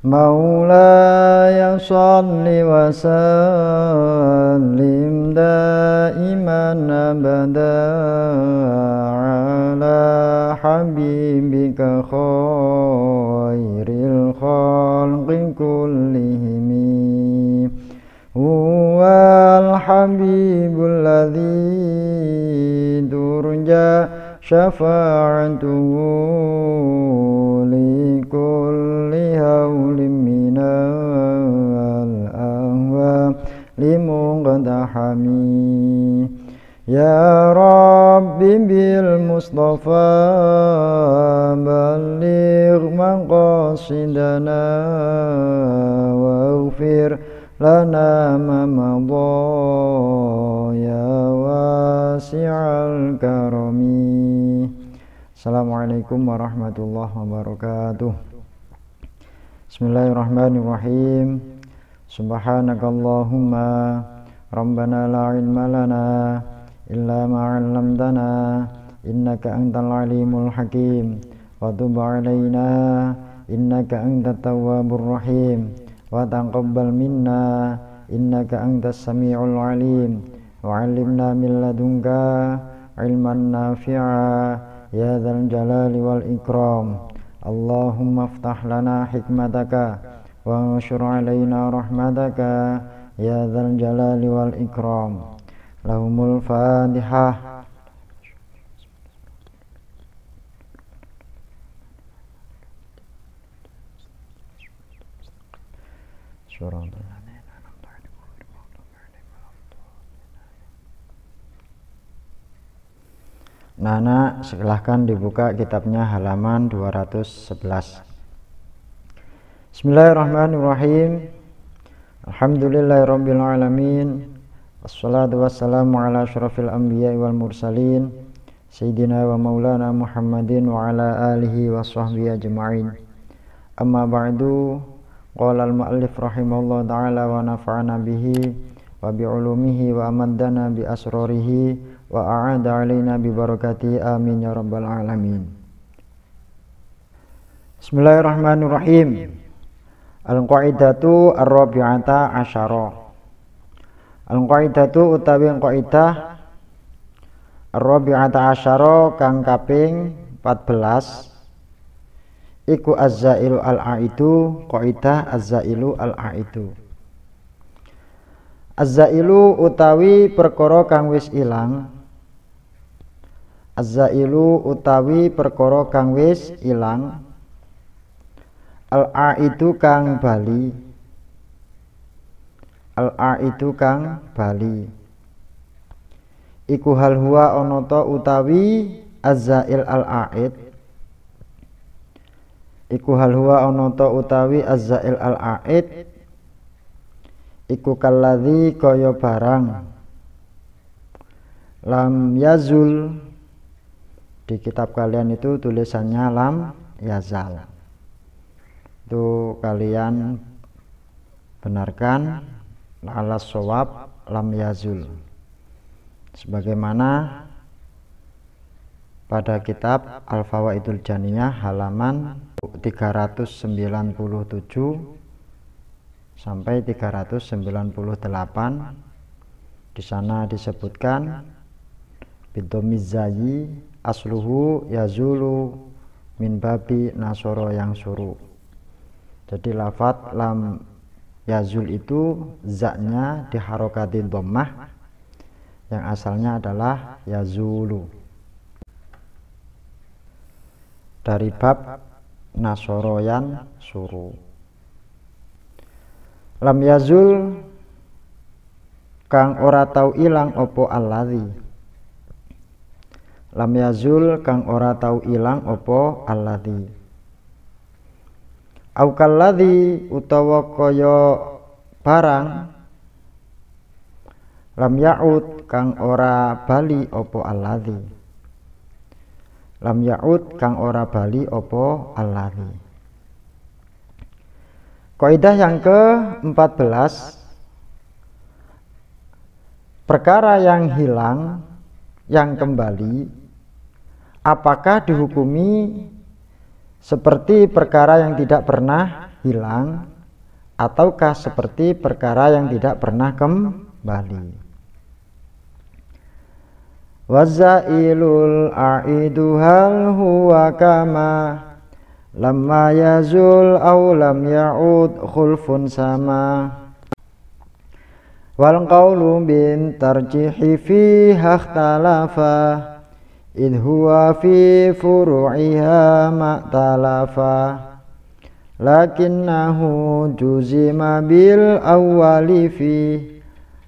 مولاي صل وسلم دائما أبدا على حبيبك خير الخلق كلهم هو الحبيب الذي ترجى شفاعته لكل هول من الأهوال مقتحم يا ربي بالمصطفى بلغ مقاصدنا واغفر لنا ما مضى يا واسع الكرم. Assalamualaikum warahmatullahi wabarakatuh. Bismillahirrahmanirrahim. Subhanakallahumma rabbana la ilma lana illa ma 'allamtana innaka antal alimul hakim wa tub 'alaina innaka antat tawwabur rahim wa taqabbal minna innaka antas samiul alim wa 'allimna min ladunka ilman nafi'a ya dzal jalali wal ikram. Allahumma iftah lana hikmataka wa anshur 'alaina rahmataka ya dzal jalali wal ikram. Lahumul Fatihah. Surah Nana, silahkan dibuka kitabnya halaman 211. Bismillahirrahmanirrahim. Alhamdulillahirabbil alamin. Wassalatu wassalamu ala asyrafil anbiya'i wal mursalin sayyidina wa maulana Muhammadin wa ala alihi wa sahbihi ajma'in. Amma ba'du, qala al-mu'allif rahimahullah ta'ala wa nafa'ana bihi wa bi'ulumihi wa amaddana bi asrarihi wa a'ada alaina bi barakati amin ya rabbal alamin. Bismillahirrahmanirrahim. Al-qaidatu ar-rabi'ata asyara. Al-qaidatu utawi qaidah ar-rabi'ata asyara kang kaping 14 iku az-zailu al-aidu. Qaidah az-zailu al-aidu. Az-zailu utawi perkara kang wis ilang. Az-zailu utawi perkara kang wis ilang. Al-aidu kang bali. Al-aidu kang bali. Iku hal huwa ana ta utawi az-zail al-aid. Iku hal huwa ana ta utawi az-zail al-aid. Iku kalladzi kaya barang lam yazul. Di kitab kalian itu tulisannya lam yazal. Itu kalian benarkan ala shawab lam yazul, sebagaimana pada kitab Al-Fawaidul Janiyah halaman 397 sampai 398. Di sana disebutkan bidomiz zayi asluhu yazulu min babi nasoro yang suruh. Jadi lafadz lam yazul itu zaknya diharokati dhammah yang asalnya adalah yazulu, dari bab nasoro yang suruh. Lam yazul kang ora tau ilang opo alladzi. Lam yazul kang ora tau ilang opo alladzi. Au kalladzi utawa kaya barang lam ya'ud kang ora bali opo alladzi. Lam ya'ud kang ora bali opo alladzi. Kaidah yang ke-14, perkara yang hilang, yang kembali, apakah dihukumi seperti perkara yang tidak pernah hilang ataukah seperti perkara yang tidak pernah kembali. Wazailul aidu hal huwa kama lamma yazul aw lam ya'ud khulfun sama. Wal qawlu bin tarjihi fiha ikhtalafa idh huwa fi furu'iha ma'talafa lakinnahu juzima bil awwali fi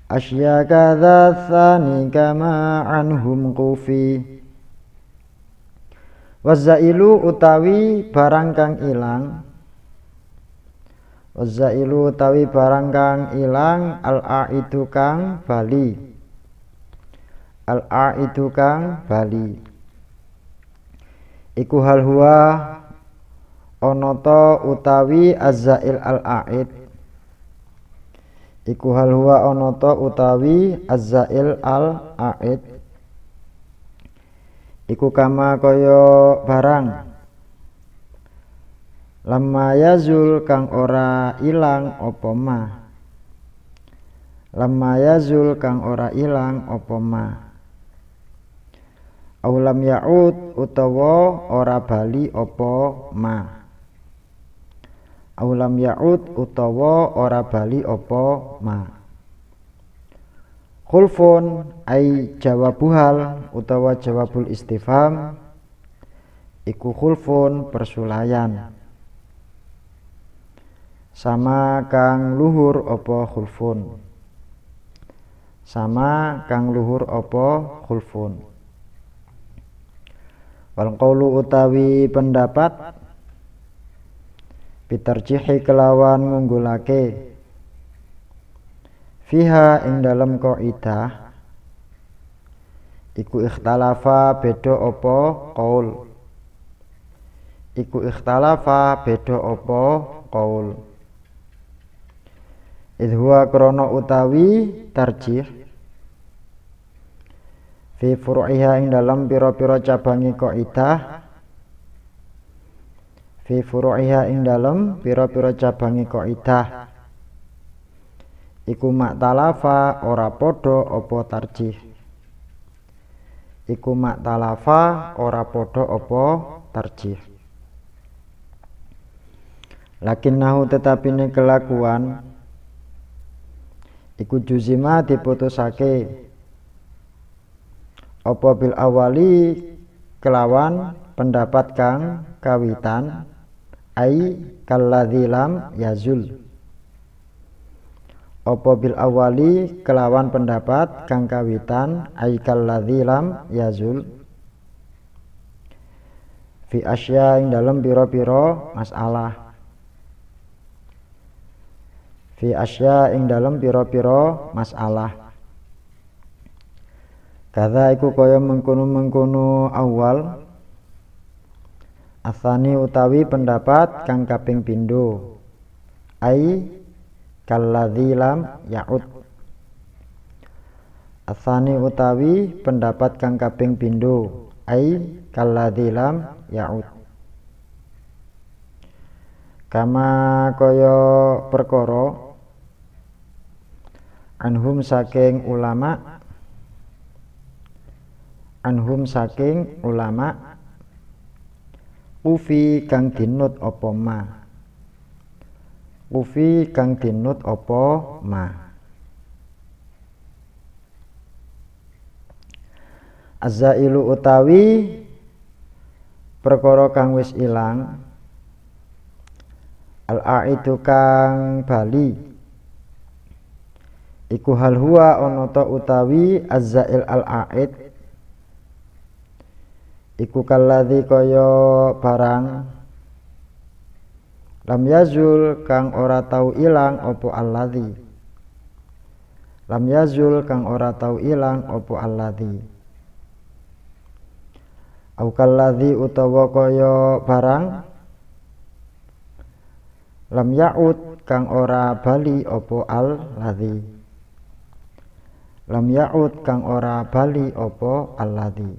asya kadza tsani kama anhum qufi. Wazailu utawi barang kang ilang, wazailu utawi barang kang ilang, al-aidu kang bali, al-aidu kang bali iku hal huwa ana ta utawi azail al-aid, iku hal huwa ana ta utawi azail al-aid iku kama kaya barang lamma yazul kang ora ilang apa ma, lamma yazul kang ora ilang apa ma, aulam ya'ud utawa ora bali apa ma, aulam ya'ud utawa ora bali apa ma. Khulfun ai jawabuhal utawa jawabul istifham iku khulfun persulayan sama kang luhur apa khulfun, sama kang luhur apa khulfun. Wal qawlu utawi pendapat bitarjihi kelawan ngunggulake fiha ing dalem qaidah iku ikhtalafa beda apa qaul, iku ikhtalafa beda apa qaul. Idh huwa krana utawi tarjih fi furu'iha ing dalem pira-pira cabangi qaidah, fi furu'iha ing dalem pira-pira cabangi qaidah iku maktalafa ora padha apa tarjih, iku maktalafa ora padha apa tarjih. Lakinnahu tetapine kelakuan iku juzima diputusake apa bil awali kelawan pendapat kang kawitan ai kalladzi lam yazul, apa bil awali kelawan pendapat kang kawitan ai kalladzi lam yazul fi asya ing dalem pira-pira masalah, fi asya ing dalem pira-pira masalah. Kadza iku kaya mengkono-mengkono awal asani utawi pendapat kang kaping pindho ai kalladzi lam ya'ud, asani utawi pendapat kang kaping pindho ai kalladzi lam ya'ud. Kama kaya perkara anhum saking ulama, anhum saking ulama ufi kang dinut apa ma, ufi kang dinut apa ma. Azailu utawi perkara kang wis ilang, al-aidu kang bali iku hal huwa ana ta utawi azail al-aid iku kalladzi kaya barang lam yazul kang ora tau ilang apa alladzi, lam yazul kang ora tau ilang apa alladzi, au kalladzi utawa kaya barang lam ya'ud kang ora bali apa alladzi, lam ya'ud kang ora bali apa alladzi.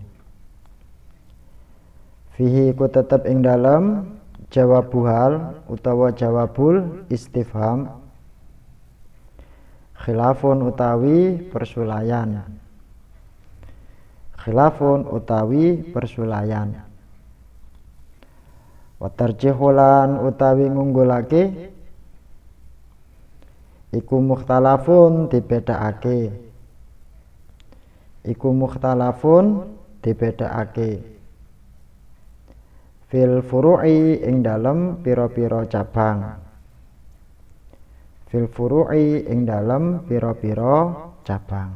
Fihi ku tetep ing dalem jawabuhal utawa jawabul istifham, khilafun utawi persulayan, khilafun utawi persulayan, wa tarjihulan utawi ngunggulake iku mukhtalafun dibedakake, iku mukhtalafun dibedakake fil furu'i ing dalem pira-pira cabang, fil furu'i ing dalem pira-pira cabang.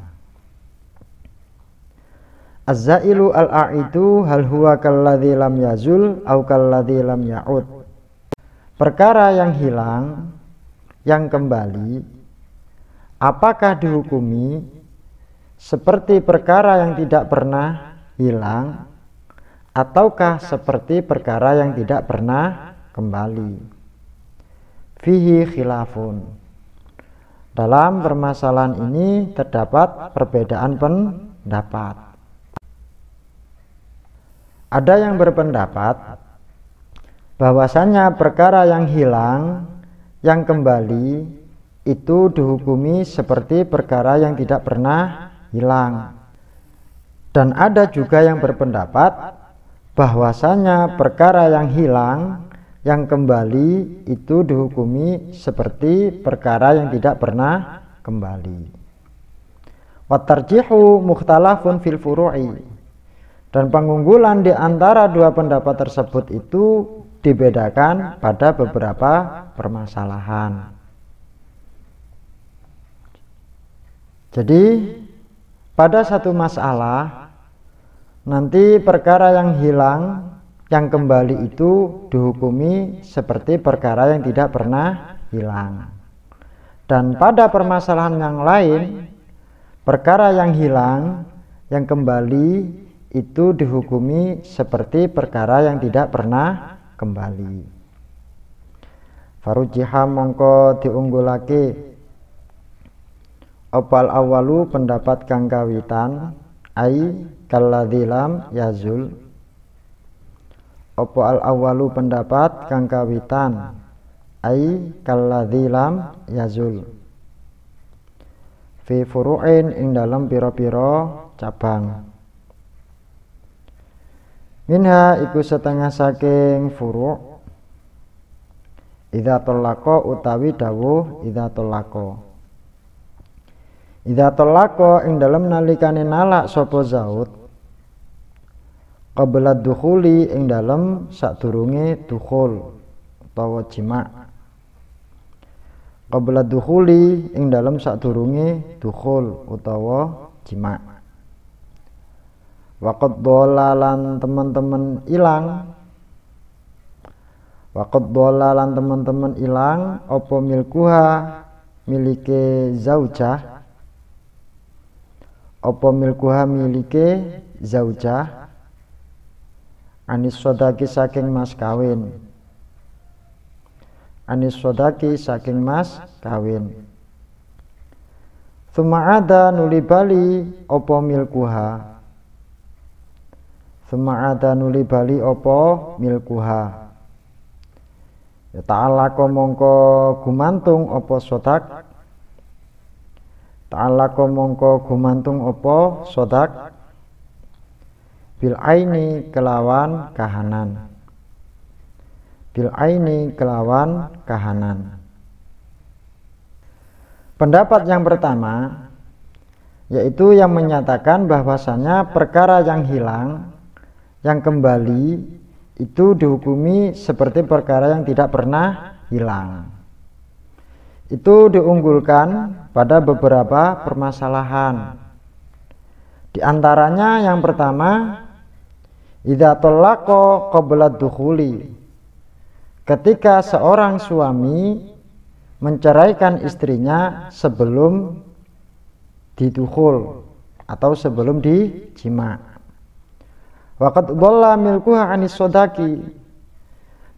Az-zailu al-a'idu hal huwa kalladzi lam yazul au kalladzi lam ya'ud. Perkara yang hilang, yang kembali, apakah dihukumi seperti perkara yang tidak pernah hilang ataukah seperti perkara yang tidak pernah kembali? Fihi khilafun. Dalam permasalahan ini terdapat perbedaan pendapat. Ada yang berpendapat bahwasanya perkara yang hilang, yang kembali itu dihukumi seperti perkara yang tidak pernah hilang. Dan ada juga yang berpendapat bahwasanya perkara yang hilang, yang kembali itu dihukumi seperti perkara yang tidak pernah kembali. Wa tarjihu mukhtalafun fil furu'i. Dan pengunggulan di antara dua pendapat tersebut itu dibedakan pada beberapa permasalahan. Jadi pada satu masalah nanti perkara yang hilang, yang kembali itu dihukumi seperti perkara yang tidak pernah hilang. Dan pada permasalahan yang lain, perkara yang hilang, yang kembali itu dihukumi seperti perkara yang tidak pernah kembali. Farujiha mongko diunggulake opal awalu pendapat kang kawitan, ai kalladzi lam yazul, opo al awalu pendapat kang kawitan, ai kalladzi lam yazul, fi furu'in ing dalam pira-pira cabang. Minha iku setengah saking furu', idza talaqa utawi dawuh idza talaqa. Idza talaqa ing dalam nalikane nalak sapa zaud, qabla dukhuli ing dalam sadurunge dukhul utawa jima', qabla dukhuli ing dalam sadurunge dukhul utawa jima'. Waqad dhalalan teman-teman ilang, waqad dhalalan teman-teman ilang apa milkuha milike zaujah, apa milkuha milike zaujah, anis sodaki saking mas kawin, anis sodaki saking mas kawin. Tsumma ada nuli bali apa milkuha, tsumma ada nuli bali apa milkuha. Ya ta'alaqa mongko gumantung apa sodak, ta'alaqa mongko gumantung apa sodak, bil aini kelawan kahanan, bil aini kelawan kahanan. Pendapat yang pertama yaitu yang menyatakan bahwasanya perkara yang hilang, yang kembali itu dihukumi seperti perkara yang tidak pernah hilang. Itu diunggulkan pada beberapa permasalahan. Di antaranya yang pertama, idza talaqa qabla dukhuli. Ketika seorang suami menceraikan istrinya sebelum didukhul atau sebelum dijima'. Waqad dhalla milkuha anis sodaki,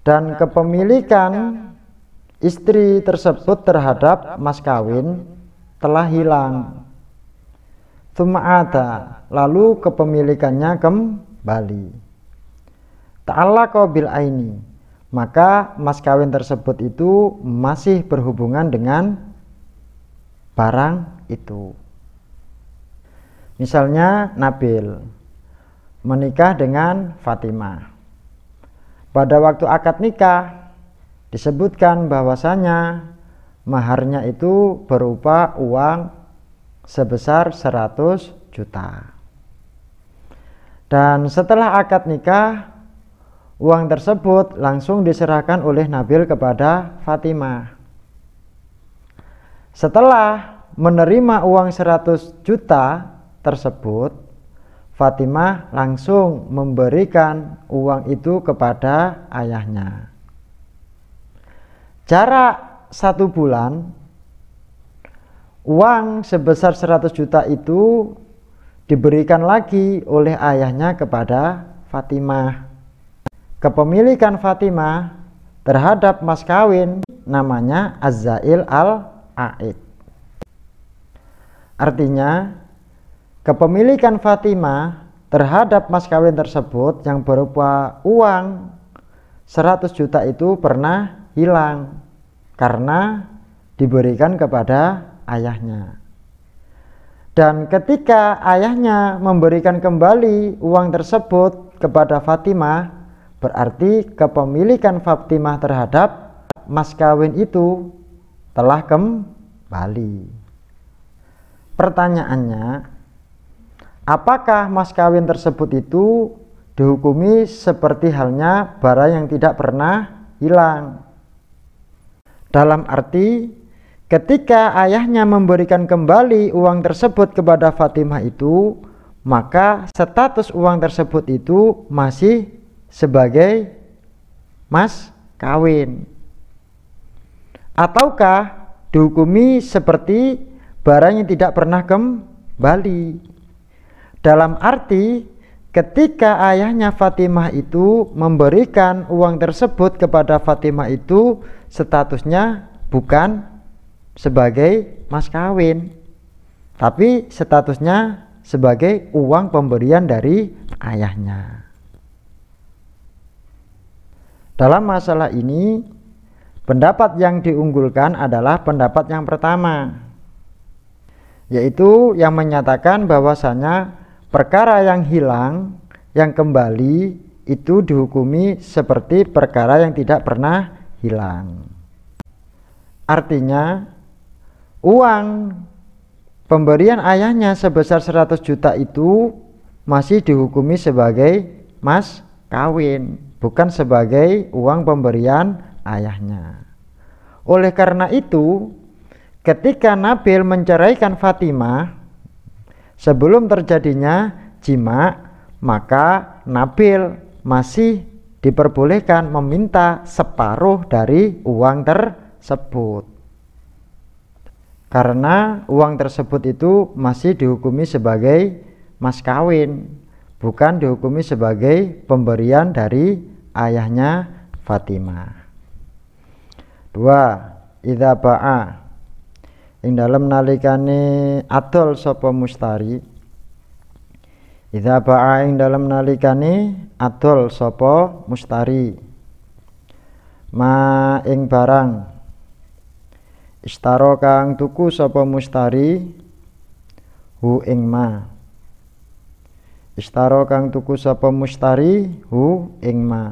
dan kepemilikan istri tersebut terhadap mas kawin telah hilang. Tsumma ada, lalu kepemilikannya kembali. Ta'allaqa bil aini, maka mas kawin tersebut itu masih berhubungan dengan barang itu. Misalnya Nabil menikah dengan Fatimah. Pada waktu akad nikah disebutkan bahwasanya maharnya itu berupa uang sebesar 100 juta. Dan setelah akad nikah, uang tersebut langsung diserahkan oleh Nabil kepada Fatimah. Setelah menerima uang 100 juta tersebut, Fatimah langsung memberikan uang itu kepada ayahnya. Jarak 1 bulan, uang sebesar 100 juta itu diberikan lagi oleh ayahnya kepada Fatimah. Kepemilikan Fatimah terhadap mas kawin namanya Az-Zail al-Aid. Artinya, kepemilikan Fatimah terhadap mas kawin tersebut yang berupa uang 100 juta itu pernah hilang karena diberikan kepada ayahnya. Dan ketika ayahnya memberikan kembali uang tersebut kepada Fatimah, berarti kepemilikan Fatimah terhadap mas kawin itu telah kembali. Pertanyaannya, apakah mas kawin tersebut itu dihukumi seperti halnya barang yang tidak pernah hilang? Dalam arti, ketika ayahnya memberikan kembali uang tersebut kepada Fatimah itu, maka status uang tersebut itu masih sebagai mas kawin. Ataukah dihukumi seperti barang yang tidak pernah kembali? Dalam arti, ketika ayahnya Fatimah itu memberikan uang tersebut kepada Fatimah itu, statusnya bukan sebagai mas kawin, tapi statusnya sebagai uang pemberian dari ayahnya. Dalam masalah ini, pendapat yang diunggulkan adalah pendapat yang pertama, yaitu yang menyatakan bahwasanya perkara yang hilang, yang kembali itu dihukumi seperti perkara yang tidak pernah hilang. Artinya, uang pemberian ayahnya sebesar 100 juta itu masih dihukumi sebagai mas kawin, bukan sebagai uang pemberian ayahnya. Oleh karena itu, ketika Nabil menceraikan Fatimah sebelum terjadinya jima, maka Nabil masih diperbolehkan meminta separuh dari uang tersebut, karena uang tersebut itu masih dihukumi sebagai mas kawin, bukan dihukumi sebagai pemberian dari ayahnya Fatimah. 2. Idza ba'a, ing dalem nalikane adol sapa mustari. Idza ba'a, ing dalem nalikane adol sapa mustari, ma ing barang istaro kang tuku sapa mustari, hu ing ma. Istaro kang tuku sapa mustari, hu ing ma.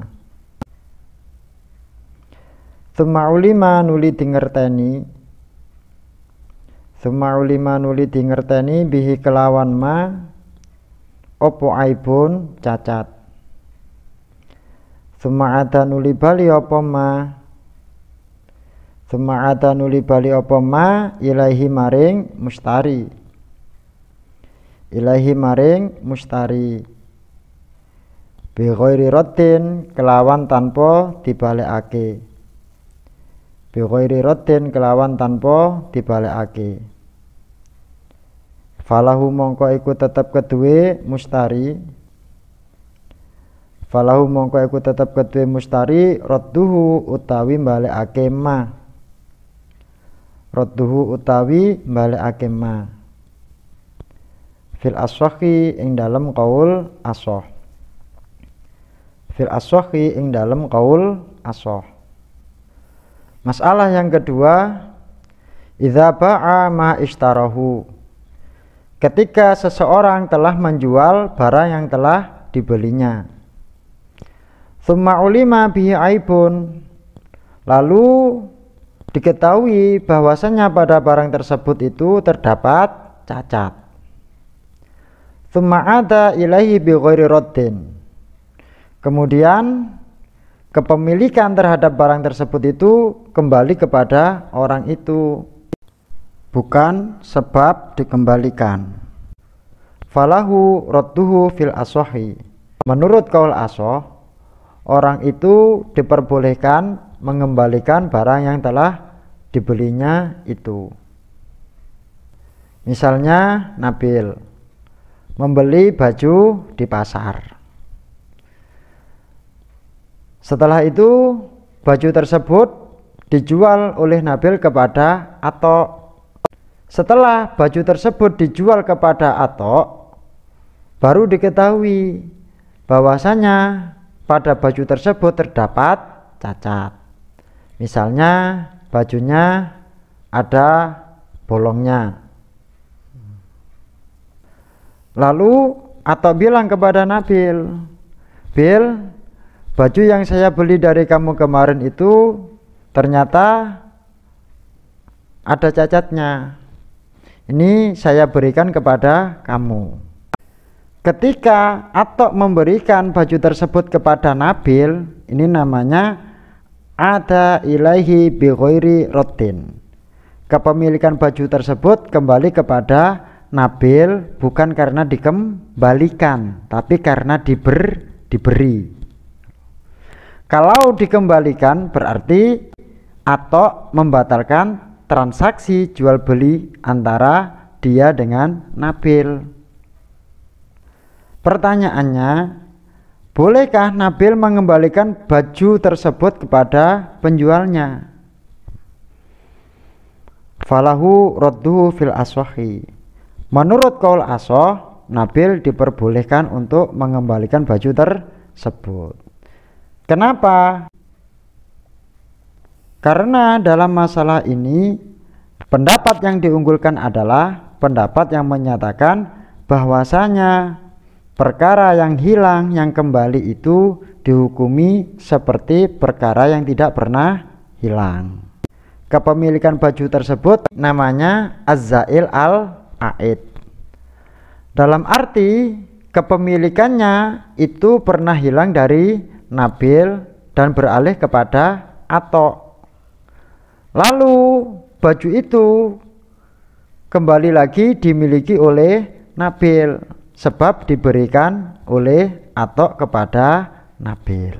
Tsumma ulima nuli dingerteni, tsumma ulima nuli dingerteni bihi kelawan ma opo aibun cacat. Tsumma ada nuli bali opo ma, tsumma ada nuli bali opo ma ilaihi maring mustari, ilaihi maring mustari, bi ghairi raddin kelawan tanpa dibalekake, bi ghairi raddin kelawan tanpa dibalekake. Falahu mongko iku tetep keduwe mustari, falahu mongko iku tetep keduwe mustari radduhu utawi balekake ma, radduhu utawi balekake ma, fil aswahi ing dalem qaul aswah. fil as-sahhi ing dalem qaul as-sah. Masalah yang kedua, idza ba'a ma ishtarahu, ketika seseorang telah menjual barang yang telah dibelinya. Tsumma ulima bihi aibun, lalu diketahui bahwasanya pada barang tersebut itu terdapat cacat. Tsumma ada ilaihi bi ghairi raddin, kemudian kepemilikan terhadap barang tersebut itu kembali kepada orang itu, bukan sebab dikembalikan. Falahu radduhu fil asohi, menurut qaul asoh, orang itu diperbolehkan mengembalikan barang yang telah dibelinya itu. Misalnya Nabil membeli baju di pasar. Setelah itu baju tersebut dijual oleh Nabil kepada Atok. Setelah baju tersebut dijual kepada Atok, baru diketahui bahwasanya pada baju tersebut terdapat cacat. Misalnya bajunya ada bolongnya. Lalu Atok bilang kepada Nabil, Bil, baju yang saya beli dari kamu kemarin itu ternyata ada cacatnya. Ini saya berikan kepada kamu. Ketika Atok memberikan baju tersebut kepada Nabil, ini namanya ada ilaihi bi ghairi raddin. Kepemilikan baju tersebut kembali kepada Nabil bukan karena dikembalikan, tapi karena diberi. Kalau dikembalikan berarti Atok membatalkan transaksi jual beli antara dia dengan Nabil. Pertanyaannya, bolehkah Nabil mengembalikan baju tersebut kepada penjualnya? Falahu radduhu fil aswahi, menurut qaul asoh, Nabil diperbolehkan untuk mengembalikan baju tersebut. Kenapa? Karena dalam masalah ini pendapat yang diunggulkan adalah pendapat yang menyatakan bahwasanya perkara yang hilang yang kembali itu dihukumi seperti perkara yang tidak pernah hilang. Kepemilikan baju tersebut namanya az-zail al-aid. Dalam arti kepemilikannya itu pernah hilang dari Nabil dan beralih kepada Atok. Lalu baju itu kembali lagi dimiliki oleh Nabil sebab diberikan oleh Atok kepada Nabil.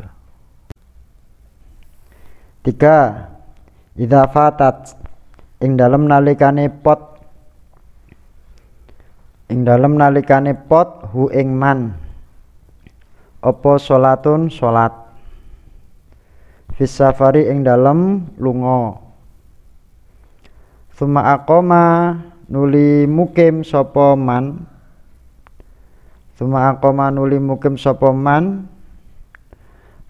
3. Idza fatat ing dalem nalikane pot hu ing man apa salatun salat fis safari ing dalem lunga. Summa aqama nuli mukim sapa man. Summa aqama nuli mukim sapa man.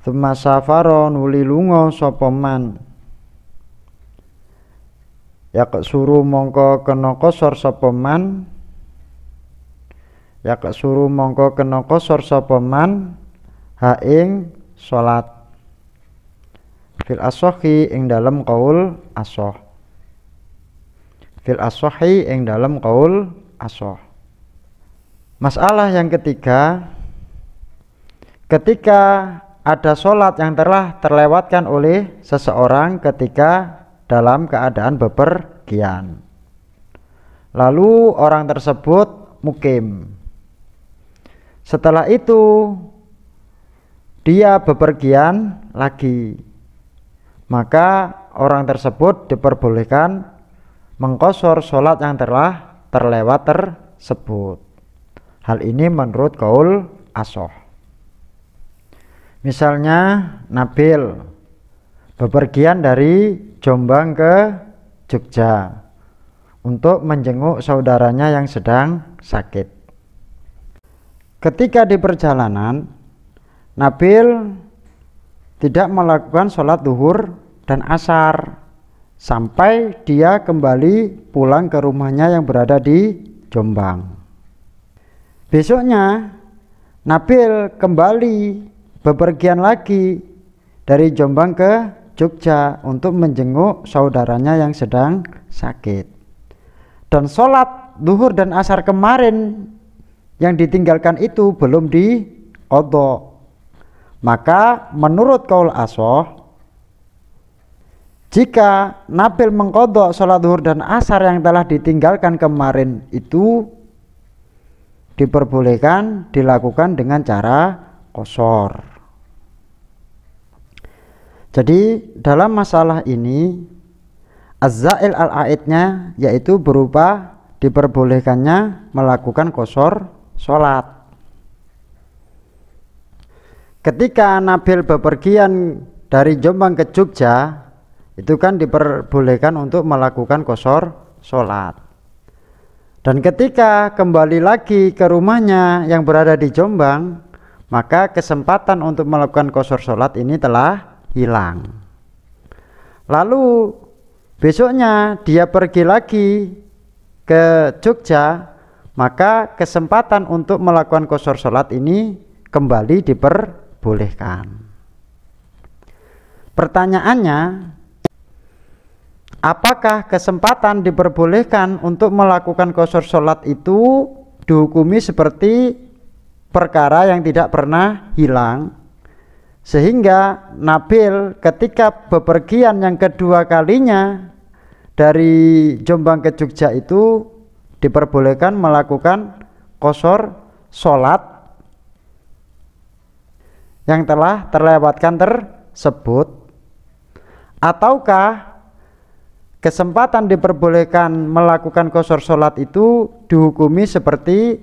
Summa safara nuli lunga sapa man. Yak suru mongko kena kosor sapa man. Yak suru mongko kena kosor sapa man ha ing salat fil asohi ing dalem qaul asoh. Fil asohi ing dalem qaul asoh. Masalah yang ketiga, ketika ada sholat yang telah terlewatkan oleh seseorang ketika dalam keadaan bepergian, lalu orang tersebut mukim. Setelah itu dia bepergian lagi, maka orang tersebut diperbolehkan mengqosor sholat yang telah terlewat tersebut. Hal ini menurut qaul asoh. Misalnya Nabil bepergian dari Jombang ke Jogja untuk menjenguk saudaranya yang sedang sakit. Ketika di perjalanan, Nabil tidak melakukan sholat duhur dan asar sampai dia kembali pulang ke rumahnya yang berada di Jombang. Besoknya Nabil kembali bepergian lagi dari Jombang ke Jogja untuk menjenguk saudaranya yang sedang sakit. Dan sholat duhur dan asar kemarin yang ditinggalkan itu belum diqadha. Maka menurut qaul Ashah, jika Nabil mengqadha sholat duhur dan asar yang telah ditinggalkan kemarin itu diperbolehkan dilakukan dengan cara qashar. Jadi dalam masalah ini az-za'il al-aidnya yaitu berupa diperbolehkannya melakukan qashar sholat. Ketika Nabil bepergian dari Jombang ke Jogja, itu kan diperbolehkan untuk melakukan qashar sholat. Dan ketika kembali lagi ke rumahnya yang berada di Jombang, maka kesempatan untuk melakukan qashar sholat ini telah hilang. Lalu besoknya dia pergi lagi ke Jogja, maka kesempatan untuk melakukan qashar sholat ini kembali diperbolehkan. Pertanyaannya, apakah kesempatan diperbolehkan untuk melakukan qashar sholat itu dihukumi seperti perkara yang tidak pernah hilang, sehingga Nabil ketika bepergian yang kedua kalinya dari Jombang ke Jogja itu diperbolehkan melakukan qashar sholat yang telah terlewatkan tersebut, ataukah kesempatan diperbolehkan melakukan qashar sholat itu dihukumi seperti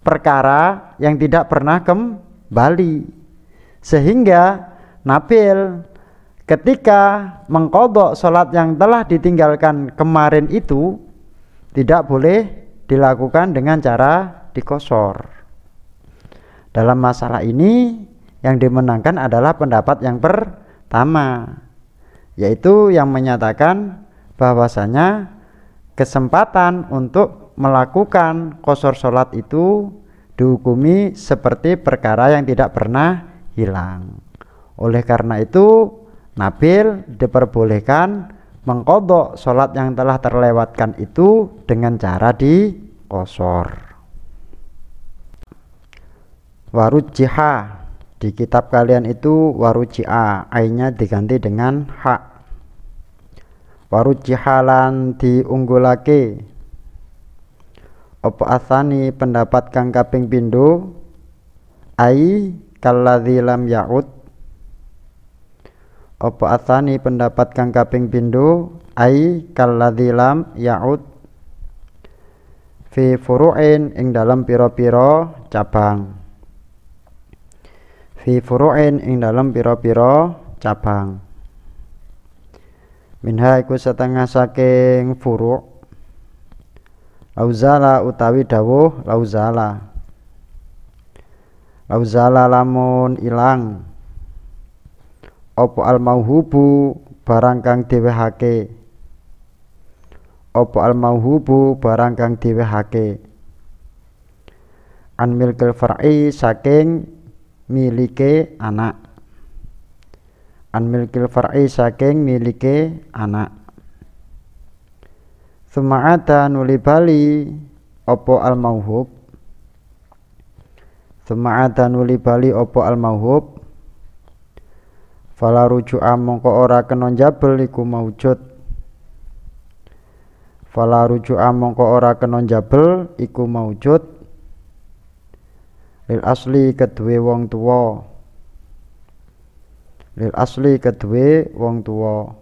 perkara yang tidak pernah kembali, sehingga Nabil ketika mengqadha sholat yang telah ditinggalkan kemarin itu tidak boleh dilakukan dengan cara diqashar. Dalam masalah ini yang dimenangkan adalah pendapat yang pertama, yaitu yang menyatakan bahwasanya kesempatan untuk melakukan qashar sholat itu dihukumi seperti perkara yang tidak pernah hilang. Oleh karena itu Nabil diperbolehkan mengqadha sholat yang telah terlewatkan itu dengan cara diqashar. Warujjiha, di kitab kalian itu warujji'a, ainnya diganti dengan hak. Warujjihalan diunggulake opo asani pendapat kang kaping pindho, ai kalladzi lam ya'ud. Opo asani pendapat kang kaping pindho, ai kalladzi lam ya'ud fi furu'in ing dalam pira-pira cabang. Fi furu'in ing dalam pira-pira cabang. Minha iku setengah saking furu', lauzala utawi dawuh lauzala. Lauzala lamun ilang opo al mauhubu barang kang diwehake. Opo al mauhubu barang kang diwehake. An milkil far'i saking milike anak. An milkil far'i saking milike anak. Suma'ata nuli bali opo al mauhub. Suma'ata nuli bali opo al mauhub. Fala ruju'a mongko ora kena njabel iku maujud. Fala ruju'a mongko ora kena njabel iku maujud. Lil asli kedue wong tuwa. Lil asli kedue wong tuwa.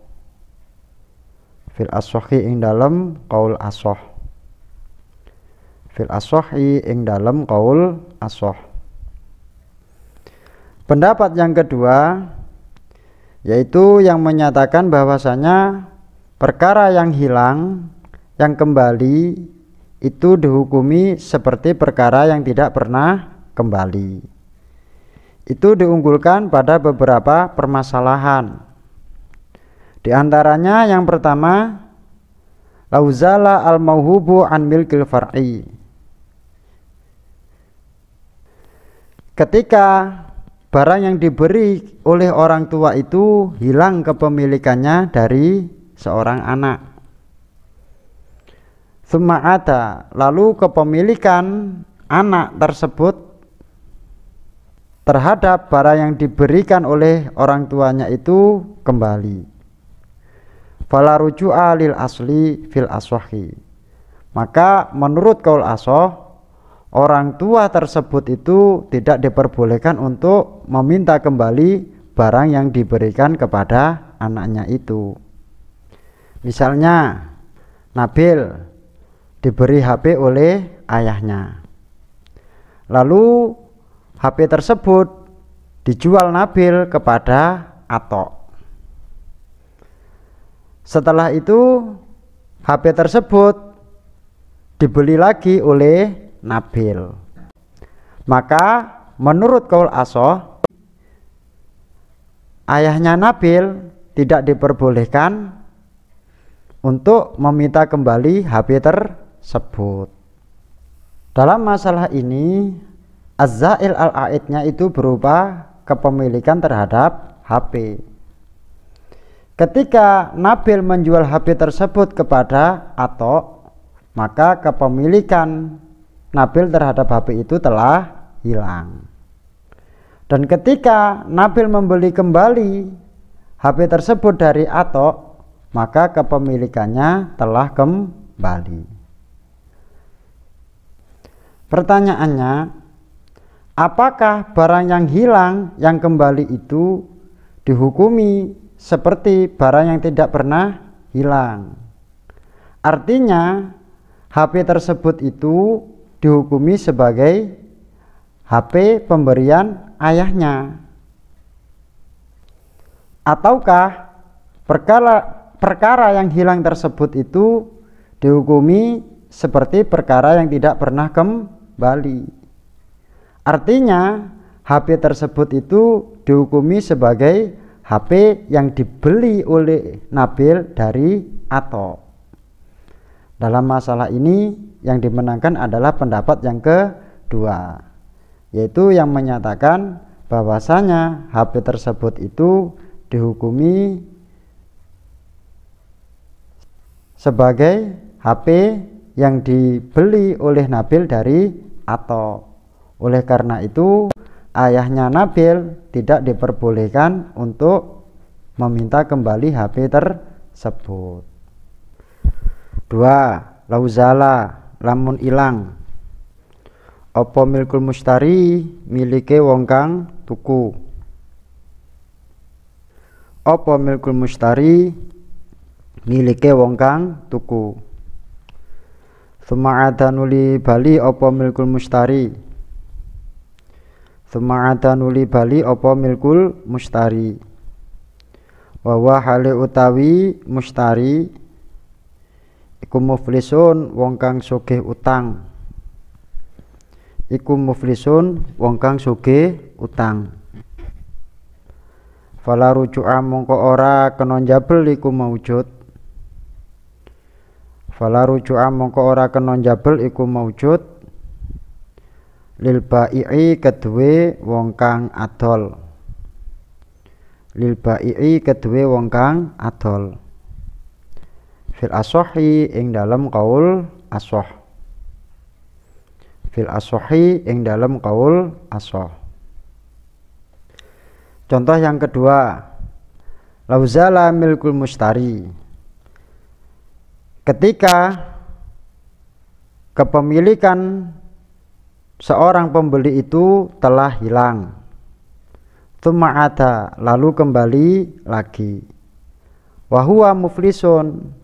Fil ashhi ing dalem qaul ashah. Fil ashhi ing dalem qaul ashah. Pendapat yang kedua yaitu yang menyatakan bahwasanya perkara yang hilang, yang kembali itu dihukumi seperti perkara yang tidak pernah kembali. itu diunggulkan pada beberapa permasalahan. Di antaranya yang pertama, lauzala al-mauhubu an milkil far'i. Ketika barang yang diberi oleh orang tua itu hilang kepemilikannya dari seorang anak. Tsumma ada, lalu kepemilikan anak tersebut terhadap barang yang diberikan oleh orang tuanya itu kembali. Fala ruju'a lil asli fil aswahi. Maka menurut qaul ashah, orang tua tersebut itu tidak diperbolehkan untuk meminta kembali barang yang diberikan kepada anaknya itu. Misalnya Nabil diberi HP oleh ayahnya, lalu HP tersebut dijual Nabil kepada Atok. Setelah itu HP tersebut dibeli lagi oleh Nabil. Maka menurut qaul ashah, ayahnya Nabil tidak diperbolehkan untuk meminta kembali HP tersebut. Dalam masalah ini az-za'il al-a'idnya itu berupa kepemilikan terhadap HP. Ketika Nabil menjual HP tersebut kepada Atok, maka kepemilikan Nabil terhadap HP itu telah hilang. Dan ketika Nabil membeli kembali HP tersebut dari Atok, maka kepemilikannya telah kembali. Pertanyaannya, apakah barang yang hilang yang kembali itu dihukumi seperti barang yang tidak pernah hilang? Artinya HP tersebut itu dihukumi sebagai HP pemberian ayahnya, ataukah perkara yang hilang tersebut itu dihukumi seperti perkara yang tidak pernah kembali? Artinya HP tersebut itu dihukumi sebagai HP yang dibeli oleh Nabil dari Atok. Dalam masalah ini yang dimenangkan adalah pendapat yang kedua, yaitu yang menyatakan bahwasanya HP tersebut itu dihukumi sebagai HP yang dibeli oleh Nabil dari Atok. Oleh karena itu ayahnya Nabil tidak diperbolehkan untuk meminta kembali HP tersebut. 2. Lauzala, lamun ilang apa milkul mustari, milike wong kang tuku. Apa milkul mustari, milike wong kang tuku. Tsumma ada nuli bali apa milkul mustari. Tsumma ada nuli bali apa milkul mustari. Wa wa hale utawi mustari iku muflisun wong kang sugih utang. Iku muflisun wong kang sugih utang. Fala ruju'a mongko ora kena njabel iku maujud. Fala ruju'a mongko ora kena njabel iku maujud lil bai'i kedue wong kang adol. Lil bai'i kedue wong kang adol. Fil ashahi ing dalam qaul ashah. Fil ashahi ing dalam qaul ashah. Contoh yang kedua, lauzala milkul mustari. Ketika kepemilikan seorang pembeli itu telah hilang, tsumma ada, lalu kembali lagi, wa huwa muflisun,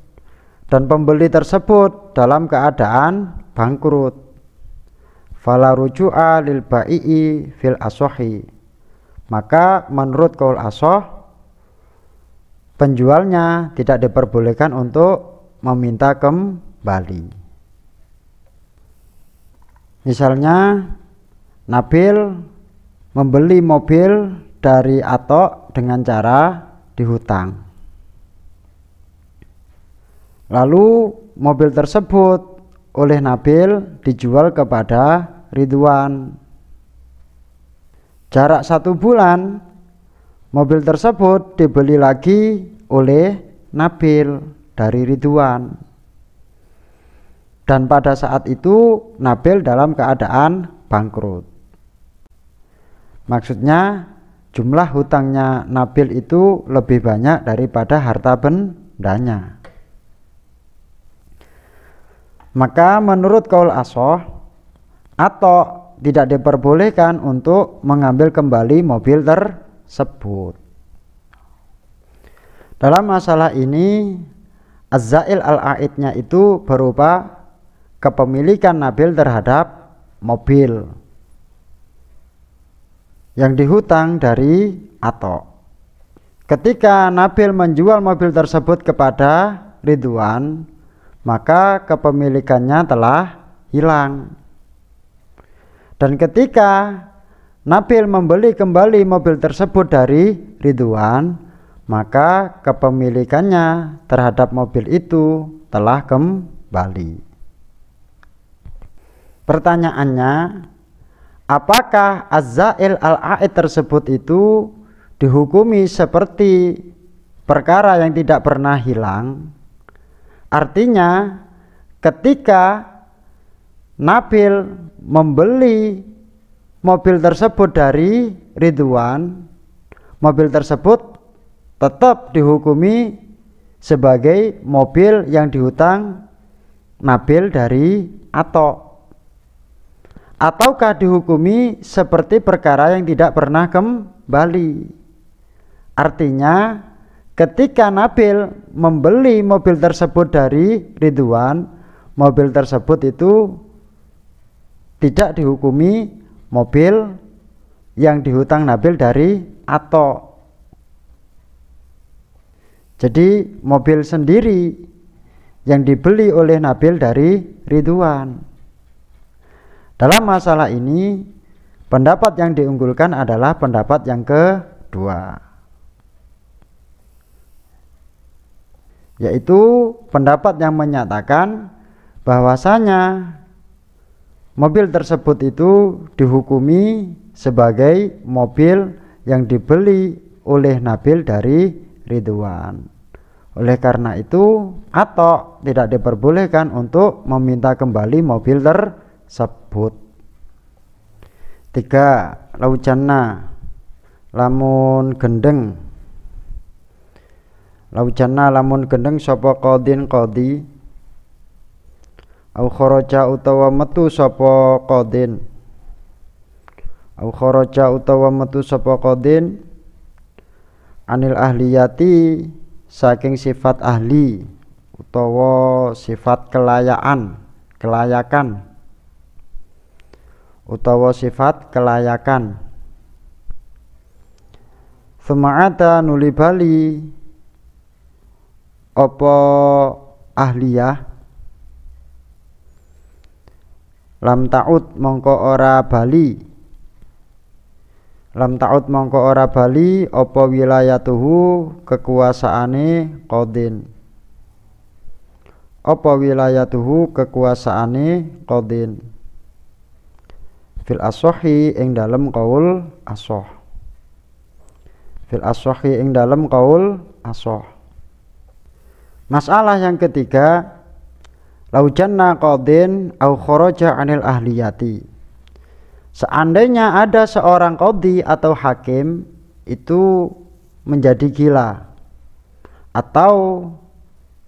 dan pembeli tersebut dalam keadaan bangkrut, fala ruju'a lil bai'i fil ashahi, maka menurut qaul ashah penjualnya tidak diperbolehkan untuk meminta kembali. Misalnya Nabil membeli mobil dari Atok dengan cara dihutang. Lalu mobil tersebut oleh Nabil dijual kepada Ridwan. Jarak 1 bulan, mobil tersebut dibeli lagi oleh Nabil dari Ridwan. Dan pada saat itu Nabil dalam keadaan bangkrut. Maksudnya jumlah hutangnya Nabil itu lebih banyak daripada harta bendanya. Maka menurut qaul ashah, Atok tidak diperbolehkan untuk mengambil kembali mobil tersebut. Dalam masalah ini az-zail al-aidnya itu berupa kepemilikan Nabil terhadap mobil yang dihutang dari Atok. Ketika Nabil menjual mobil tersebut kepada Ridwan, maka kepemilikannya telah hilang. Dan ketika Nabil membeli kembali mobil tersebut dari Ridwan, maka kepemilikannya terhadap mobil itu telah kembali. Pertanyaannya, apakah az-zail al-aid tersebut itu dihukumi seperti perkara yang tidak pernah hilang? Artinya ketika Nabil membeli mobil tersebut dari Ridwan, mobil tersebut tetap dihukumi sebagai mobil yang dihutang Nabil dari Atok. Ataukah dihukumi seperti perkara yang tidak pernah kembali? Artinya ketika Nabil membeli mobil tersebut dari Ridwan, mobil tersebut itu tidak dihukumi mobil yang dihutang Nabil dari Atok. Jadi mobil sendiri yang dibeli oleh Nabil dari Ridwan. Dalam masalah ini, pendapat yang diunggulkan adalah pendapat yang kedua, yaitu pendapat yang menyatakan bahwasanya mobil tersebut itu dihukumi sebagai mobil yang dibeli oleh Nabil dari Ridwan. Oleh karena itu, Atok tidak diperbolehkan untuk meminta kembali mobil tersebut. 3. Laujanna lamun gendeng. Laujanna lamun gendeng sapa qadin qadi, au kharaja utawa metu sapa qadin, au kharaja utawa metu sapa qadin anil ahliyati saking sifat ahli utawa sifat kelayakan utawa sifat kelayakan. Suma'ata nuli bali apa ahliyah, lam ta'ud mongko ora bali, lam ta'ud mongko ora bali apa wilayatuhu kekuasaane qadin, apa wilayatuhu kekuasaane qadin fil ashahi ing dalem qaul ashah, fil ashahi ing dalem qaul ashah. Masalah yang ketiga, laujanna qadin au kharaja anil ahliyati. Seandainya ada seorang qadhi atau hakim itu menjadi gila atau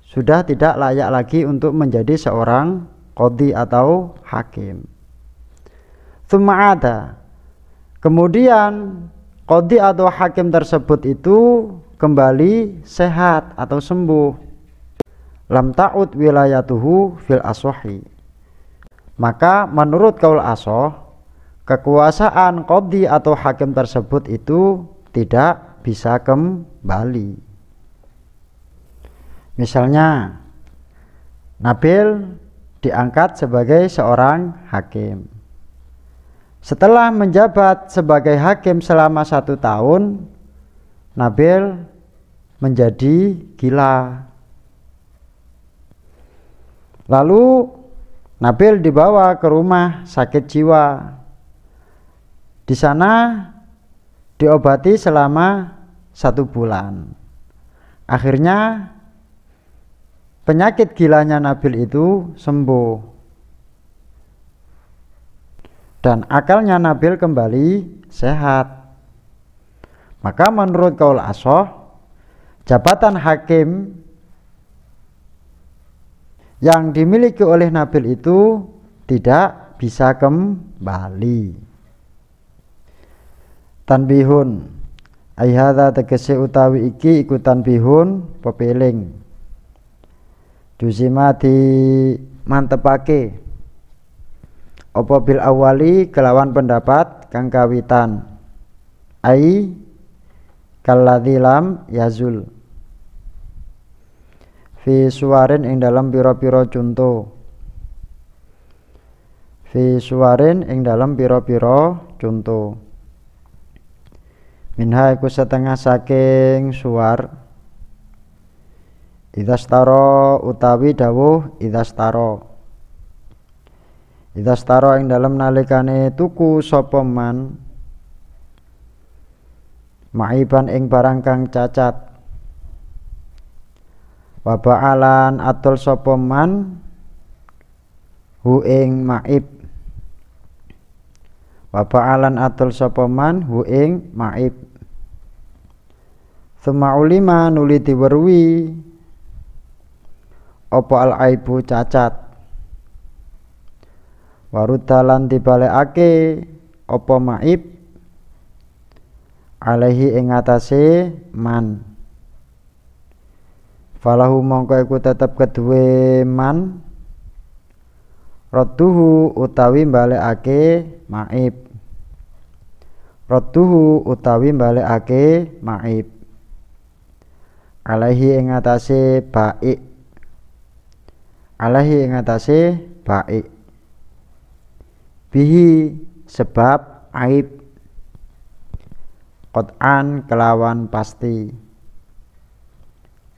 sudah tidak layak lagi untuk menjadi seorang qadhi atau hakim. Tsuma'ada, kemudian qadhi atau hakim tersebut itu kembali sehat atau sembuh. Lam ta'ud wilayatuhu fil ashahi, maka menurut qaul ashah kekuasaan qadhi atau hakim tersebut itu tidak bisa kembali. Misalnya Nabil diangkat sebagai seorang hakim, Setelah menjabat sebagai hakim selama 1 tahun, Nabil menjadi gila. Lalu Nabil dibawa ke rumah sakit jiwa. Di sana diobati selama 1 bulan. Akhirnya penyakit gilanya Nabil itu sembuh. Dan akalnya Nabil kembali sehat. Maka menurut qaul ashah, jabatan hakim yang dimiliki oleh Nabil itu tidak bisa kembali. Tanbihun, ai hadza tegese utawi iki iku tanbihun pepeling. Juzima di mantepake apa bil awali kelawan pendapat kang kawitan, ai kalladzi lam yazul fi suwarin ing dalam pira-pira conto, fi suwarin ing dalam pira-pira conto. Minha iku setengah saking suwar idastaro utawi dawuh idastaro. Idastaro ing dalam nalikane tuku sapa man maiban ing barang kang cacat, wa ba'alan atul sapa man hu ing maib, wa ba'alan atul sapa man hu ing maib. Tsumma ulima nuli diweruhi apa al aibu cacat, warudalan dibalekake apa maib alaihi ing atase man. Falahu mongko iku tetep keduwe man radduhu utawi balekake maib, radduhu utawi balekake maib alaihi ing atase baik, alaihi ing atase baik, bihi sebab aib, qot'an kelawan pasti,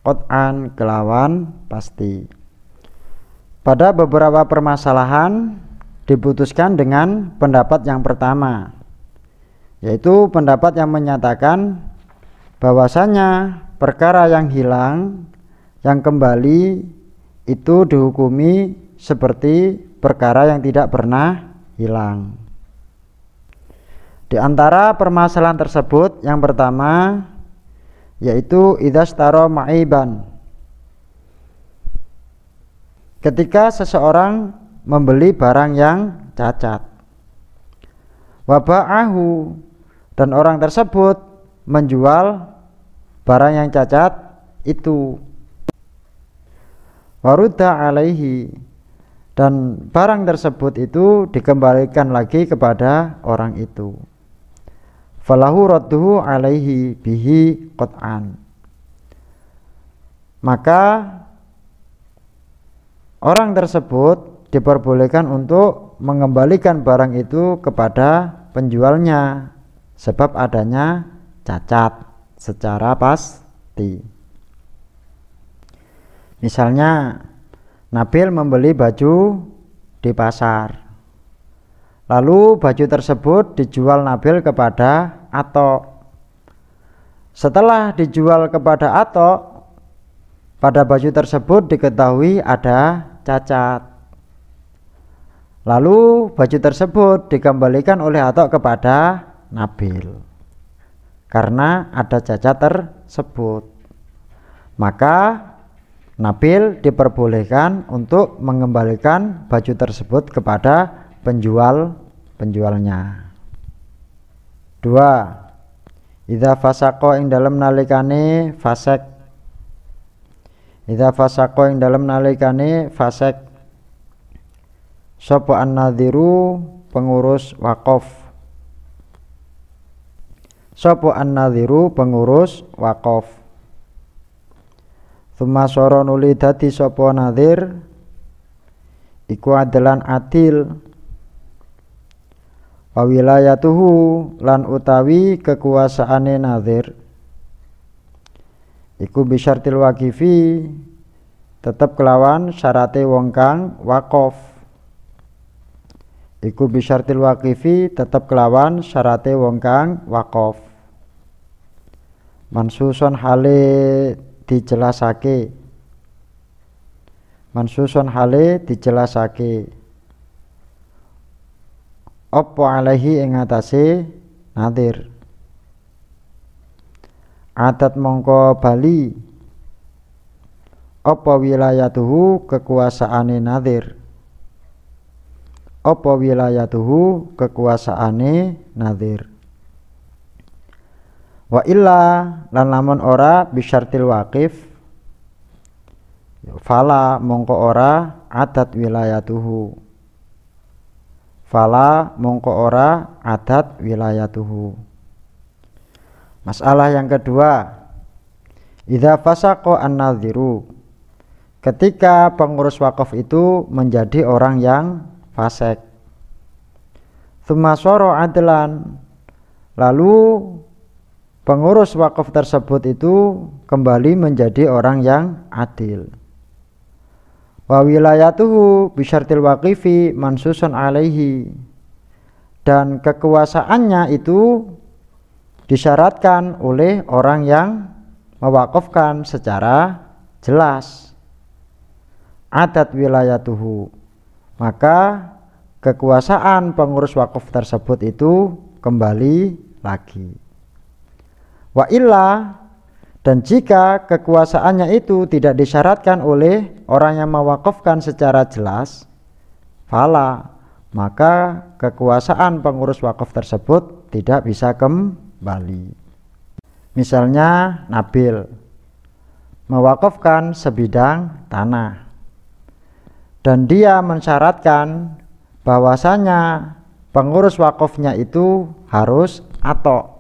qot'an kelawan pasti. Pada beberapa permasalahan diputuskan dengan pendapat yang pertama, yaitu pendapat yang menyatakan bahwasanya perkara yang hilang, yang kembali itu dihukumi seperti perkara yang tidak pernah hilang. Di antara permasalahan tersebut yang pertama yaitu idastaro ma'iban. Ketika seseorang membeli barang yang cacat, waba'ahu, dan orang tersebut menjual barang yang cacat itu, warudda alaihi, dan barang tersebut itu dikembalikan lagi kepada orang itu, falahu radduhu alaihi bihi qot'an, maka orang tersebut diperbolehkan untuk mengembalikan barang itu kepada penjualnya sebab adanya cacat secara pasti. Misalnya Nabil membeli baju di pasar, lalu baju tersebut dijual Nabil kepada Atok. Setelah dijual kepada Atok, pada baju tersebut diketahui ada cacat, lalu baju tersebut dikembalikan oleh Atok kepada Nabil karena ada cacat tersebut. Maka Nabil diperbolehkan untuk mengembalikan baju tersebut kepada penjualnya. 2. Idza fasaqo ing dalem nalikane fasek. Idza fasaqo ing dalem nalikane fasek sapa an-nadhiru pengurus wakaf. Sapa an-nadhiru pengurus wakaf. Tsumma sara nuli dadi sapa nadhir iku adalan adil. wa wilayatuhu lan utawi kekuasaane nazir iku bisyartil waqifi tetep kelawan syarate wong kang wakaf. Iku bisyartil waqifi tetep kelawan syarate wong kang wakaf. Mansusun hale dijelasake. Mansusun hale dijelasake. Apa alaihi ing atase nadir. Adat mongko bali. Apa wilayatuhu kekuasaane nadir. Apa wilayatuhu kekuasaane nadir. Wa illa lan lamun ora bisyartil waqif fala mongko ora adat wilayatuhu. Fala mongko ora adat wilayatuhu. Masalah yang kedua, idza fasaqa an-nadhiru, ketika pengurus wakaf itu menjadi orang yang fasik. Tsumma sara adlan, lalu pengurus wakaf tersebut itu kembali menjadi orang yang adil. Wa wilayatuhu bisyartil waqifi mansusun alaihi, dan kekuasaannya itu disyaratkan oleh orang yang mewakafkan secara jelas. Adat wilayatuhu, maka kekuasaan pengurus wakaf tersebut itu kembali lagi. Wa illa, dan jika kekuasaannya itu tidak disyaratkan oleh orang yang mewakafkan secara jelas, fala, maka kekuasaan pengurus wakaf tersebut tidak bisa kembali. Misalnya Nabil mewakafkan sebidang tanah dan dia mensyaratkan bahwasanya pengurus wakafnya itu harus atok.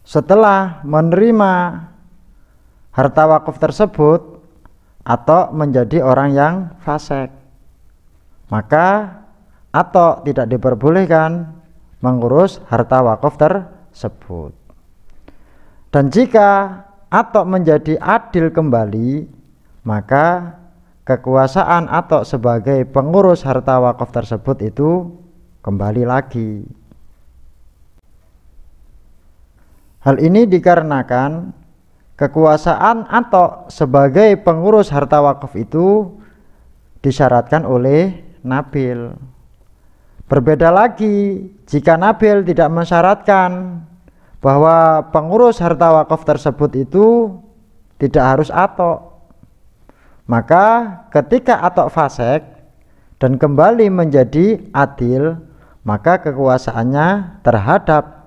Setelah menerima harta wakaf tersebut atau menjadi orang yang fasik, maka atau tidak diperbolehkan mengurus harta wakaf tersebut. Dan jika atau menjadi adil kembali, maka kekuasaan atau sebagai pengurus harta wakaf tersebut itu kembali lagi. Hal ini dikarenakan kekuasaan atau sebagai pengurus harta wakaf itu disyaratkan oleh Nabil. Berbeda lagi jika Nabil tidak mensyaratkan bahwa pengurus harta wakaf tersebut itu tidak harus atok. Maka ketika atok fasik dan kembali menjadi adil, maka kekuasaannya terhadap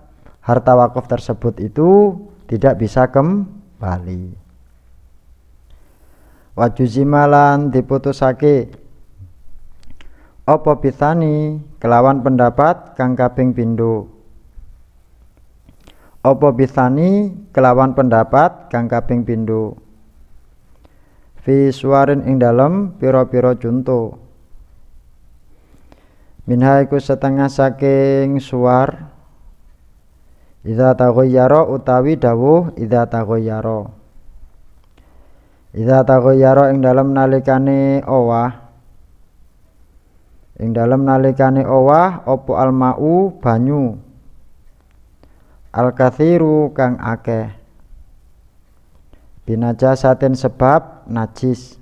harta wakaf tersebut itu tidak bisa kembali. Wajuzimalan diputusake apa bitani kelawan pendapat kang kaping pindho. Apa bitani kelawan pendapat kang kaping pindho. Fi suwarin ing dalem pira-pira conto. Minha iku setengah saking suwar. Idza taghayyara utawi dawuh idza taghayyara. Idza taghayyara ing dalem nalikane owah. Ing dalem nalikane owah apa almau banyu. Al-kathiru kang akeh. Binajasatin sebab najis.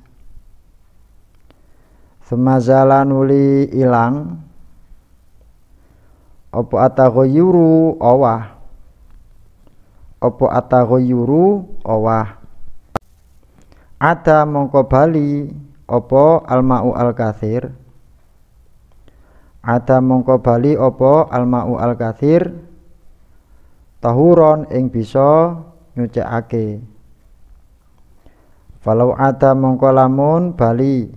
Semazala nuli ilang. Apa ataghayyuru owah. Apa ataghayyuru owah. Ada mongko bali apa almau al-kathir. Ada mongko bali apa almau al-kathir. Tahuron ing bisa nyucikake. Falau ada mongko lamun bali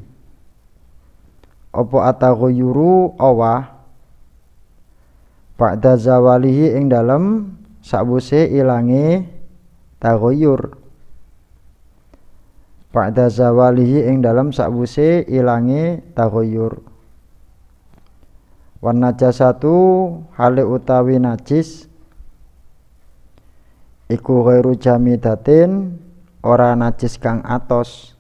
apa ataghayyuru owah. Ba'da zawalihi ing dalem sakwise ilange taghayyur. Ba'da zawalihi ing dalem sakwise ilange taghayyur. Wan najasatu hale utawi najis iku ghairu jamidatin ora najis kang atos.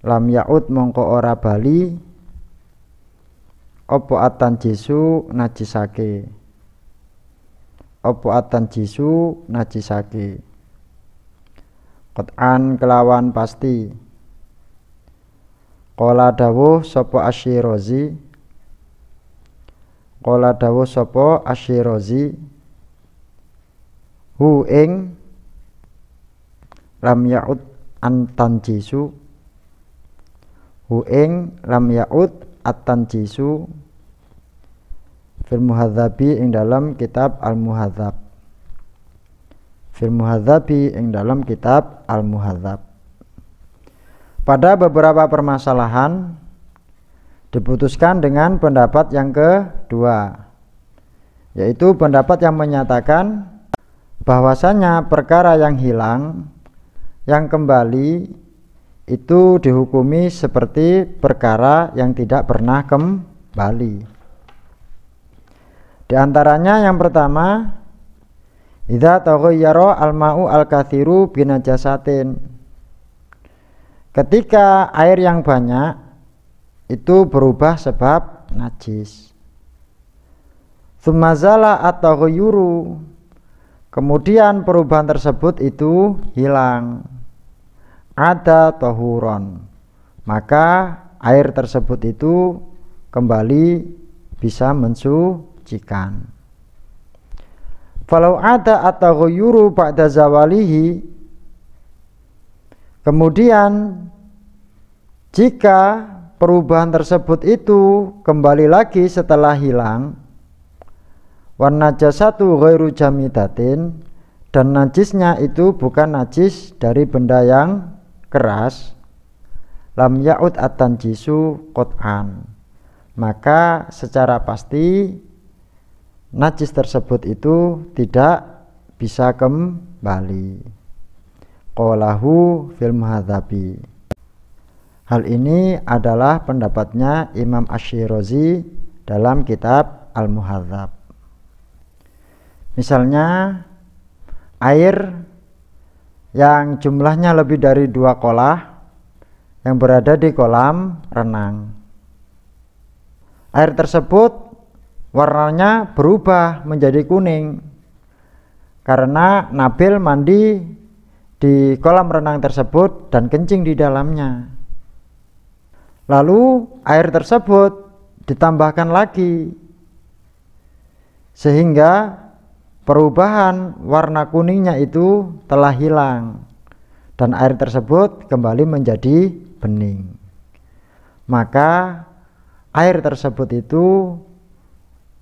Lam yaud mongko ora bali opo atan jisu najisake. Opo atan jisu najisake. Qat'an kelawan pasti. Qala dawuh sapa Asy-Syirazi. Qala dawuh sapa Asy-Syirazi. Hu ing lam yaud an tanjisu. Hu ing lam yaud at-tanjisu fil muhadzabi ing dalam kitab Al-Muhadzab. Fil muhadzabi ing dalam kitab Al-Muhadzab. Pada beberapa permasalahan diputuskan dengan pendapat yang kedua, yaitu pendapat yang menyatakan bahwasanya perkara yang hilang, yang kembali itu dihukumi seperti perkara yang tidak pernah kembali. Di antaranya yang pertama, idza taghayyara al-ma'u al-katsiru binajasatin. Ketika air yang banyak itu berubah sebab najis. Tsumazala at-taghayyuru. Kemudian perubahan tersebut itu hilang. Ada tahuron. Maka air tersebut itu kembali bisa mensucikan. Falau ada at-taghayyuru ba'da zawalihi. Kemudian jika perubahan tersebut itu kembali lagi setelah hilang, wan najasatu ghairu jamidatin, dan najisnya itu bukan najis dari benda yang keras, lam ya'ud at-tanjisu qat'an, maka secara pasti najis tersebut itu tidak bisa kembali. Qalahu fil muhadzabi. Hal ini adalah pendapatnya Imam Asy-Syirazi dalam kitab Al-Muhadzab. Misalnya air yang jumlahnya lebih dari 2 kolah yang berada di kolam renang. Air tersebut warnanya berubah menjadi kuning karena Nabil mandi di kolam renang tersebut dan kencing di dalamnya. Lalu air tersebut ditambahkan lagi sehingga perubahan warna kuningnya itu telah hilang dan air tersebut kembali menjadi bening. Maka air tersebut itu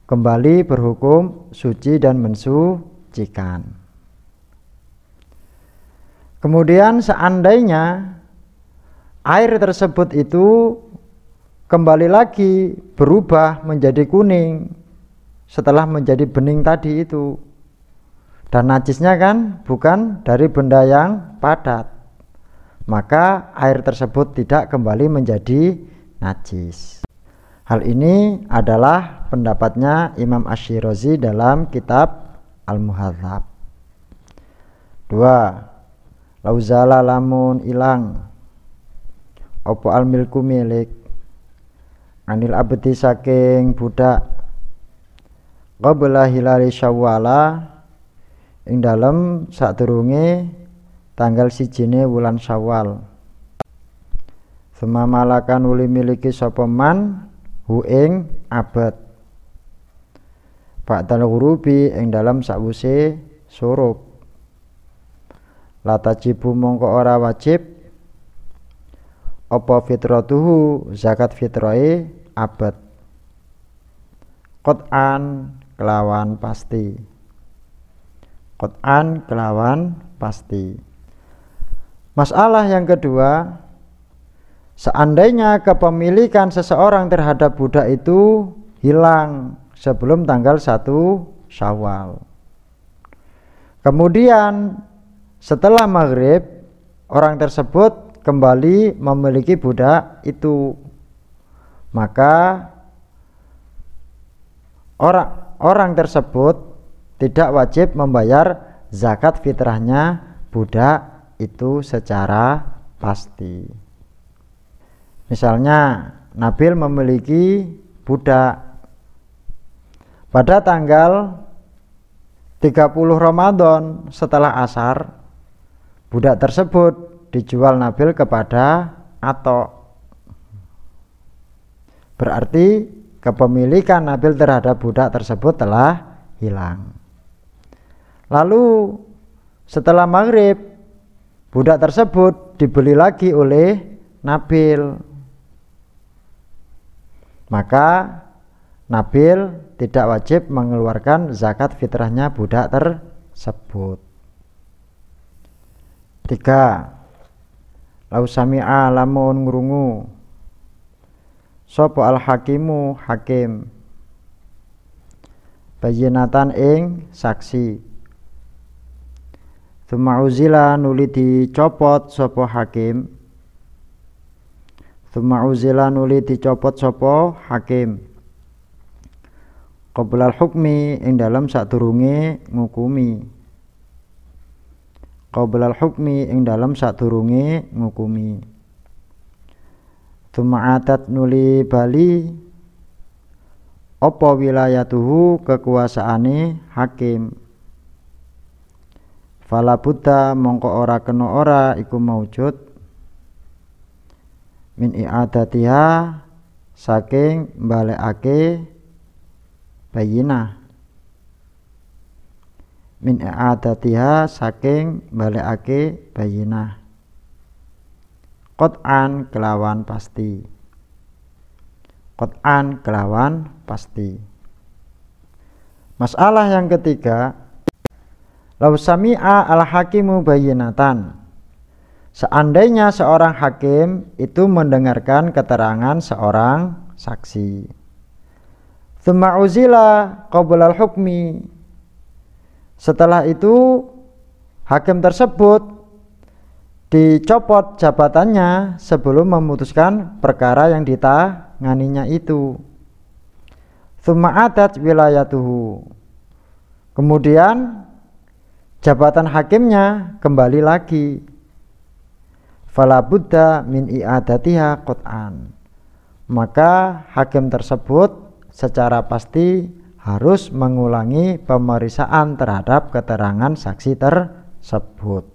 kembali berhukum suci dan mensucikan. Kemudian seandainya air tersebut itu kembali lagi berubah menjadi kuning setelah menjadi bening tadi itu, dan najisnya kan bukan dari benda yang padat, maka air tersebut tidak kembali menjadi najis. Hal ini adalah pendapatnya Imam Asy-Syirazi dalam kitab Al-Muhadzab. 2. Lauzala lamun ilang opo al milku milik anil abdi saking budak qabla hilali syawala ing dalem sadurunge tanggal 1 wulan Syawal. Semamalakan uli miliki sapa man hu ing abad ba'dal ghurubi ing dalem sakwuse surup. La tajibu mongko ora wajib apa fitratuhu zakat fitrahe abad qat'an kelawan pasti. Qat'an kelawan pasti. Masalah yang kedua, seandainya kepemilikan seseorang terhadap budak itu hilang sebelum tanggal 1 Syawal. Kemudian setelah maghrib orang tersebut kembali memiliki budak itu, maka orang tersebut tidak wajib membayar zakat fitrahnya budak itu secara pasti. Misalnya Nabil memiliki budak pada tanggal 30 Ramadan setelah asar, budak tersebut dijual Nabil kepada Atok. Berarti kepemilikan Nabil terhadap budak tersebut telah hilang. Lalu setelah maghrib, budak tersebut dibeli lagi oleh Nabil. Maka Nabil tidak wajib mengeluarkan zakat fitrahnya budak tersebut. 3. Lau sami'a lamun ngrungu sapa al-hakimu hakim bayyinatan ing saksi, tsumma uzila nuli dicopot sapa hakim, tsumma uzila nuli dicopot sapa hakim qabla al-hukmi ing dalam sadurunge ngukumi, qabla al-hukmi ing dalam sadurunge ngukumi. Tuma'atat nuli bali apa wilayatuhu kekuasaane hakim, fala buddha mongko ora kena ora iku maujud min i'adatiha saking balekake bayinah, min i'adatiha saking balekake bayinah qot'an kelawan pasti, qot'an kelawan pasti. Masalah yang ketiga, lau sami'a al-hakimu bayyinatan, seandainya seorang hakim itu mendengarkan keterangan seorang saksi, tsumma uzila qabla al-hukmi, setelah itu hakim tersebut dicopot jabatannya sebelum memutuskan perkara yang ditanganinya itu. Tsumma adat wilayatuhu, kemudian jabatan hakimnya kembali lagi. Fala buddha min i'adatiha qot'an, maka hakim tersebut secara pasti harus mengulangi pemeriksaan terhadap keterangan saksi tersebut.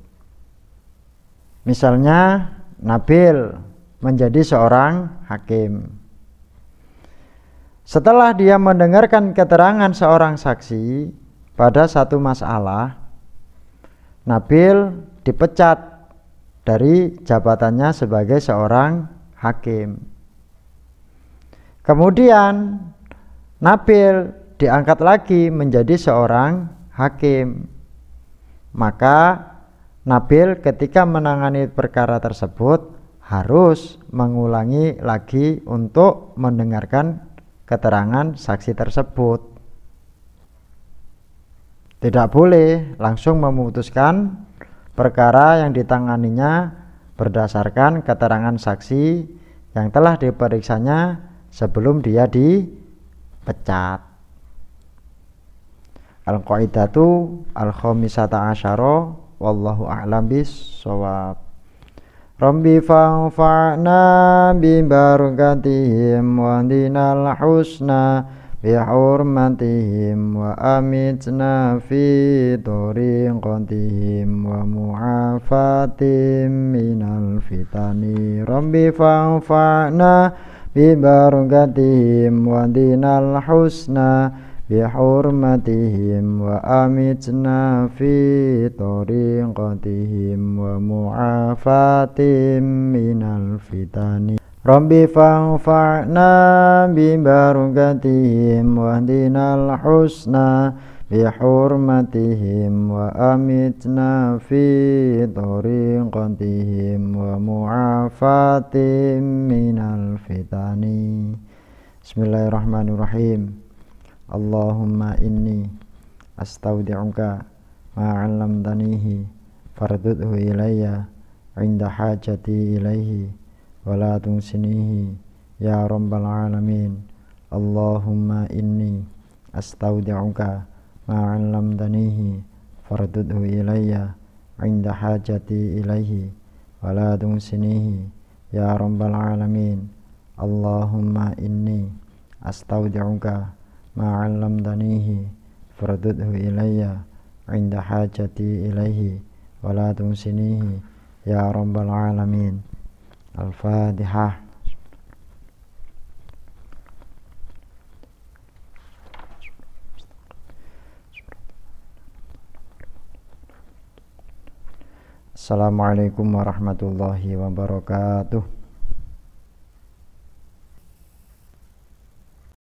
Misalnya Nabil menjadi seorang hakim. Setelah dia mendengarkan keterangan seorang saksi pada satu masalah, Nabil dipecat dari jabatannya sebagai seorang hakim. Kemudian Nabil diangkat lagi menjadi seorang hakim. Maka Nabil ketika menangani perkara tersebut harus mengulangi lagi untuk mendengarkan keterangan saksi tersebut. Tidak boleh langsung memutuskan perkara yang ditanganinya berdasarkan keterangan saksi yang telah diperiksanya sebelum dia dipecat. Al-qaidatu al-khamisata asyara wallahu a'lam bis-shawab. Rabbi fa'fa'na bi barakatihim wa dinal husna bi hurmatihim wa amitna fi tariqatihim wa mu'afatim minal fitani. Rabbi fa'fa'na bi barakatihim wa dinal husna bihurmatihim wa amitna fi tariqatihim wa mu'afatim minal fitani. Rabbi fa'fa'na bi barakatihim wa dinal husna bihurmatihim wa amitna fi tariqatihim wa mu'afatim minal fitani. Bismillahirrahmanirrahim. Allahumma inni astaudi'uka ma'allamtanihi fardudhu ilayya inda hajati ilaihi wa la tunsinihi ya rabbal alamin. Allahumma inni astaudi'uka ma 'allamtanihi fardudhu ilayya 'inda hajati ilaihi wa la tunsinihi ya rabbal alamin. Allahumma inni astaudi'uka ma 'allamtanihi fardudhu ilayya 'inda hajati ilaihi wa la tunsinihi ya rabbal alamin. Al-Fatihah. Assalamualaikum warahmatullahi wabarakatuh.